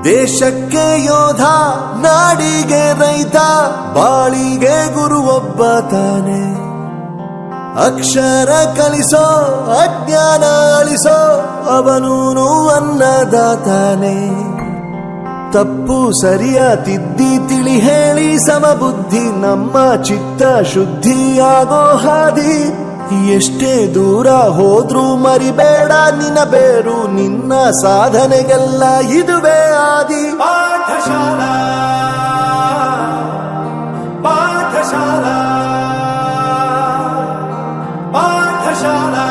ದೇಶಕ್ಕೆ ಯೋಧ, ನಾಡಿಗೆ ರೈತ, ಬಾಳಿಗೆ ಗುರು ಒಬ್ಬ ತಾನೆ. ಅಕ್ಷರ ಕಲಿಸೋ, ಅಜ್ಞಾನ ಅಳಿಸೋ, ಅವನೂನು ಅನ್ನದಾತಾನೆ. ತಪ್ಪು ಸರಿಯ ತಿದ್ದಿ ತಿಳಿ ಹೇಳಿ ಸಮಬುದ್ಧಿ, ನಮ್ಮ ಚಿತ್ತ ಶುದ್ಧಿಯಾಗೋ ಹಾದಿ. ಎಷ್ಟೇ ದೂರ ಹೋದ್ರೂ ಮರಿಬೇಡ ನಿನ್ನ ಬೇರು, ನಿನ್ನ ಸಾಧನೆಗೆಲ್ಲ ಇದುವೇ ಆದಿ. ಪಾಠಶಾಲಾ ಪಾಠಶಾಲಾ ಪಾಠಶಾಲಾ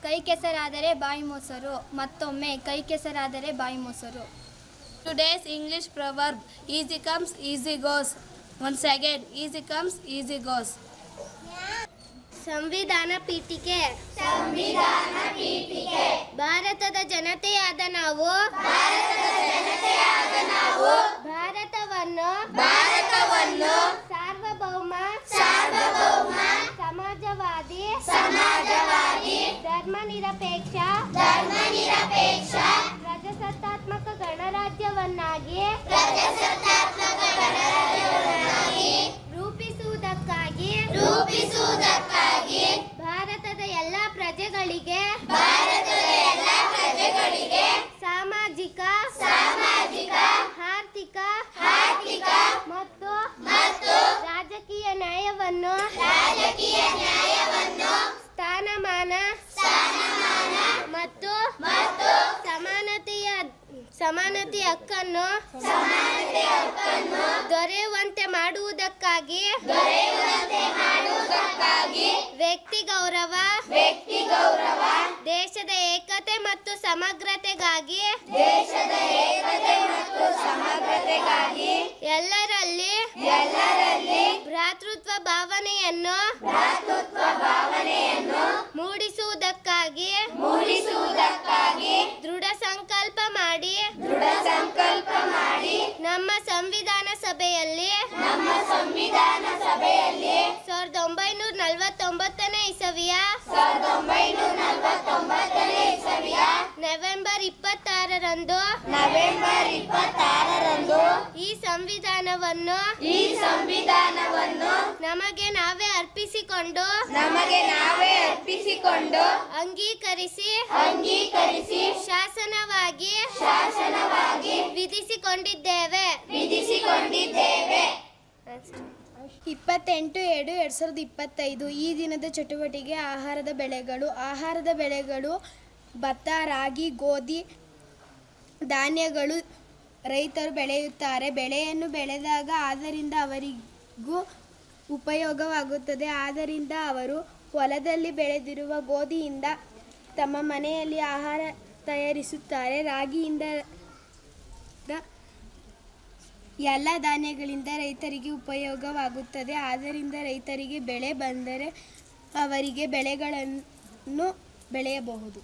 ಕೈ ಕೆಸರಾದರೆ ಬಾಯಿ ಮೊಸರು, ಮತ್ತೊಮ್ಮೆ ಕೈ ಕೆಸರಾದರೆ ಬಾಯಿ ಮೊಸರು. Today's English proverb, easy comes, easy goes. Once again, easy comes, easy goes. ಸಂವಿಧಾನ ಪೀಠಿಕೆ. ಭಾರತದ ಜನತೆಯಾದ ನಾವು ಭಾರತವನ್ನು ಸಾರ್ವಭೌಮ ಸಮಾಜವಾದಿ ಧರ್ಮನಿರಪೇಕ್ಷ ಪ್ರಜಾಸತ್ತಾತ್ಮಕ ಗಣರಾಜ್ಯವನ್ನಾಗಿ ರೂಪಿಸುವುದಕ್ಕಾಗಿ ಭಾರತದ ಎಲ್ಲ ಪ್ರಜೆಗಳಿಗೆ ಸಾಮಾಜಿಕ ಆರ್ಥಿಕ ಮತ್ತು ರಾಜಕೀಯ ನ್ಯಾಯವನ್ನು ಸ್ಥಾನಮಾನ ಮತ್ತು ಸಮಾನತೆಯ ಹಕ್ಕನ್ನು ದೊರೆಯುವಂತೆ ಮಾಡುವುದಕ್ಕಾಗಿ ವ್ಯಕ್ತಿ ಗೌರವ ದೇಶದ ಏಕತೆ ಮತ್ತು ಸಮಗ್ರತೆಗಾಗಿ ಎಲ್ಲರಲ್ಲಿ ಭ್ರಾತೃತ್ವ ಭಾವನೆಯನ್ನು ಮೂಡಿಸುವುದಕ್ಕಾಗಿ ದೃಢ ಸಂಕಲ್ಪ ಮಾಡಿ ನಮ್ಮ ಸಂವಿಧಾನ ಸಭೆಯಲ್ಲಿ 1949ನೇ ಇಸವಿಯ ನವೆಂಬರ್ 26ರಂದು ಈ ಸಂವಿಧಾನವನ್ನು ನಮಗೆ ನಾವೇ ಅರ್ಪಿಸಿಕೊಂಡು ಅಂಗೀಕರಿಸಿ ಶಾಸನವಾಗಿ ವಿಧಿಸಿಕೊಂಡಿದ್ದೇವೆ. 28/2/2025 ಈ ದಿನದ ಚಟುವಟಿಕೆ ಆಹಾರದ ಬೆಳೆಗಳು ಭತ್ತ, ರಾಗಿ, ಗೋಧಿ, ಧಾನ್ಯಗಳು ರೈತರು ಬೆಳೆಯುತ್ತಾರೆ. ಬೆಳೆಯನ್ನು ಬೆಳೆದಾಗ ಅದರಿಂದ ಅವರಿಗೂ ಉಪಯೋಗವಾಗುತ್ತದೆ. ಆದ್ದರಿಂದ ಅವರು ಹೊಲದಲ್ಲಿ ಬೆಳೆದಿರುವ ಗೋಧಿಯಿಂದ ತಮ್ಮ ಮನೆಯಲ್ಲಿ ಆಹಾರ ತಯಾರಿಸುತ್ತಾರೆ. ರಾಗಿಯಿಂದ ಎಲ್ಲ ಧಾನ್ಯಗಳಿಂದ ರೈತರಿಗೆ ಉಪಯೋಗವಾಗುತ್ತದೆ. ಆದ್ದರಿಂದ ರೈತರಿಗೆ ಬೆಳೆ ಬಂದರೆ ಅವರಿಗೆ ಬೆಳೆಗಳನ್ನು ಬೆಳೆಯಬಹುದು.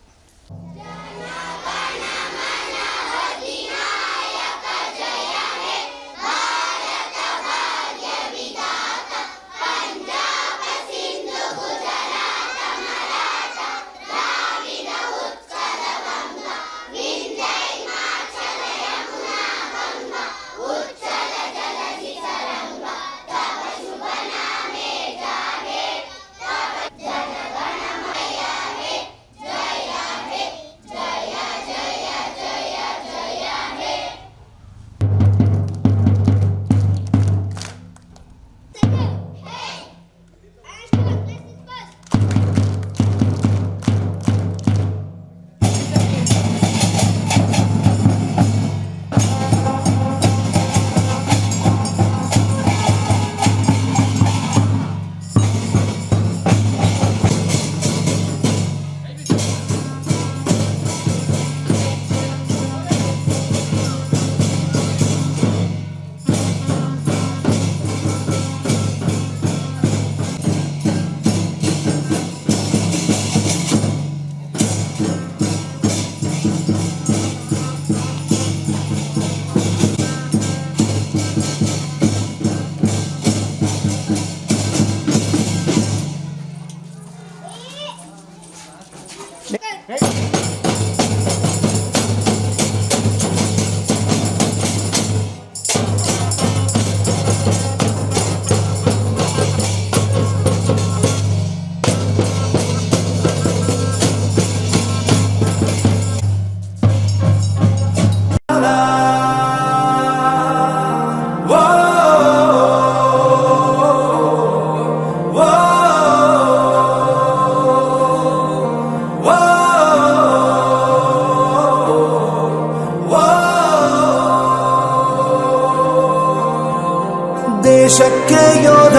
ದೇಶಕ್ಕೆ ಯೋಧ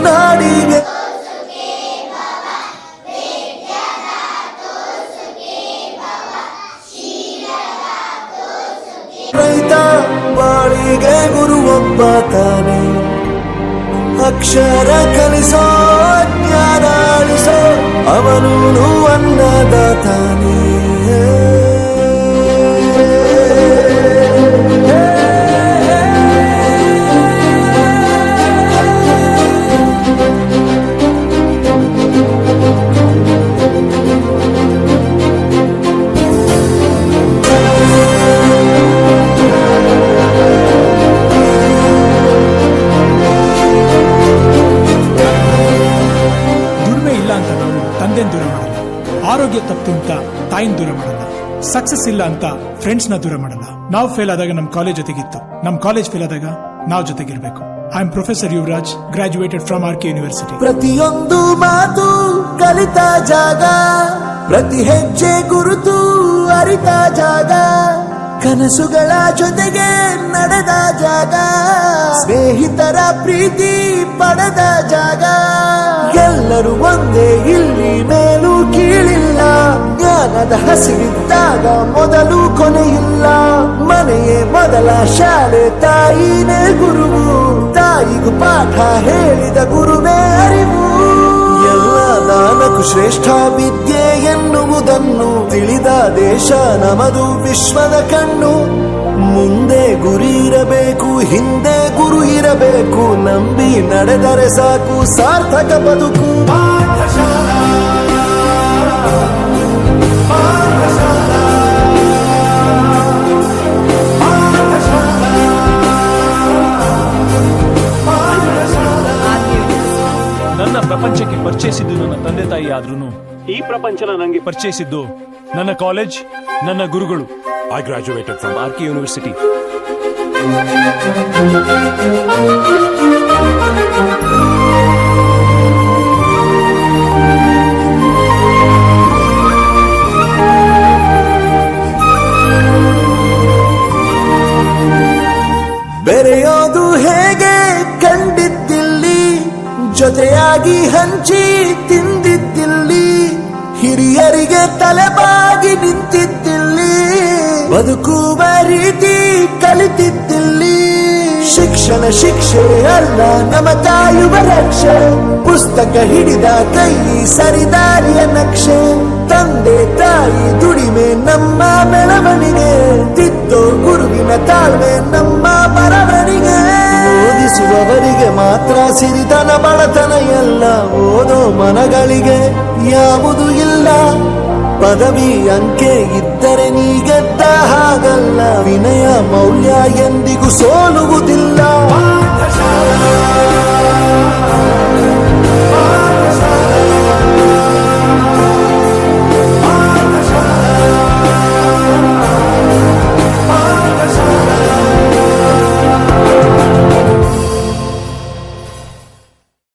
ನಾಡಿಗೆ ರೈತ ಬಾಳಿಗೆ ಗುರು ಒಬ್ಬ ತಾನೆ ಅಕ್ಷರ ಕಲಿಸೋ ಜ್ಞಾನ ಅಳಿಸೋ ಅವನೂನು ಅನ್ನದಾತಾನೆ ತಂದೆನ್ ದೂರ ಮಾಡಲ್ಲ, ಆರೋಗ್ಯ ತಪ್ಪು ಅಂತ ತಾಯಿನ ದೂರ ಮಾಡಲ್ಲ, ಸಕ್ಸಸ್ ಇಲ್ಲ ಅಂತ ಫ್ರೆಂಡ್ಸ್ ನ ದೂರ ಮಾಡಲ್ಲ. ನಾವು ಫೇಲ್ ಆದಾಗ ನಮ್ ಕಾಲೇಜ್ ಜೊತೆಗಿತ್ತು, ನಮ್ ಕಾಲೇಜ್ ಫೇಲ್ ಆದಾಗ ನಾವು ಜೊತೆಗಿರ್ಬೇಕು. I am professor Yuvraj, graduated from RK university. ಪ್ರತಿಯೊಂದು ಮಾತು ಕಲಿತ ಜಾಗ, ಪ್ರತಿ ಹೆಜ್ಜೆ ಗುರುತು ಅರಿತ ಜಾಗ, ಕನಸುಗಳ ಜೊತೆಗೆ ನಡೆದ ಜಾಗ, ಸ್ನೇಹಿತರ ಪ್ರೀತಿ ಪಡೆದ ಜಾಗ. ಎಲ್ಲರೂ ಒಂದೇ ಇಲ್ಲಿ ಮೇಲೂ ಕೀಳಿಲ್ಲ, ಜ್ಞಾನದ ಹಸಿವಿದ್ದಾಗ ಮೊದಲು ಕೊನೆಯಿಲ್ಲ. ಮನೆಯೇ ಮೊದಲ ಶಾಲೆ, ತಾಯಿನೇ ಗುರುವು, ತಾಯಿಗೂ ಪಾಠ ಹೇಳಿದ ಗುರುವೇ ಅರಿವು. ಎಲ್ಲ ದಾನಕ್ಕೂ ಶ್ರೇಷ್ಠ ವಿದ್ಯೆ ಎನ್ನುವುದನ್ನು ತಿಳಿದ ದೇಶ ನಮದು ವಿಶ್ವದ ಕಣ್ಣು. ಮುಂದೆ ಗುರಿ ಇರಬೇಕು, ಹಿಂದೆ ಗುರು ಇರಬೇಕು, ನಂಬಿ ನಡೆದರೆ ಸಾಕು ಸಾರ್ಥಕ ಬದುಕು. ಪಾಠಶಾಲಾ ಪಾಠಶಾಲಾ ನನ್ನ ಪ್ರಪಂಚಕ್ಕೆ ಪರಿಚಯಿಸಿದ್ದು ನನ್ನ ತಂದೆ ತಾಯಿ ಆದ್ರೂ ಈ ಪ್ರಪಂಚನ ನನಗೆ ಪರಿಚಯಿಸಿದ್ದು ನನ್ನ ಕಾಲೇಜ್, ನನ್ನ ಗುರುಗಳು. I graduated from RK university. ಬೆರೆಯೋದು ಹೇಗೆ ಕಂಡಿದ್ದಿಲ್ಲಿ, ಜೊತೆಯಾಗಿ ಹಂಚಿ ತಿಂದಿದ್ದಿಲ್ಲಿ, ಹಿರಿಯರಿಗೆ ತಲೆಬಾಗಿ ನಿಂತಿದ್ದಿಲ್ಲಿ, ಬದುಕುವ ರೀತಿ ಕಲಿತಿದ್ದಿಲ್ಲಿ. ಶಿಕ್ಷಣ ಶಿಕ್ಷೆ ಅಲ್ಲ ನಮ ಕಾಯುವ ರಕ್ಷೆ, ಪುಸ್ತಕ ಹಿಡಿದ ಕೈ ಸರಿದಾರಿಯ ನಕ್ಷೆ. ತಂದೆ ತಾಯಿ ದುಡಿಮೆ ನಮ್ಮ ಬೆಳವಣಿಗೆ, ತಿದ್ದೋ ಗುರುವಿನ ತಾಳ್ಮೆ ನಮ್ಮ ಬರವಣಿಗೆ. ಓದಿಸುವವರಿಗೆ ಮಾತ್ರ ಸಿರಿತನ ಬಡತನ ಎಲ್ಲ, ಓದೋ ಮನಗಳಿಗೆ ಯಾವುದು ಇಲ್ಲ. ಪದವಿ ಅಂಕೆ ಇದ್ದರೆ ನೀ ಗೆದ್ದ ಹಾಗಲ್ಲ, ವಿನಯ ಮೌಲ್ಯ ಎಂದಿಗೂ ಸೋಲುವುದಿಲ್ಲ. ಪಾಠಶಾಲಾ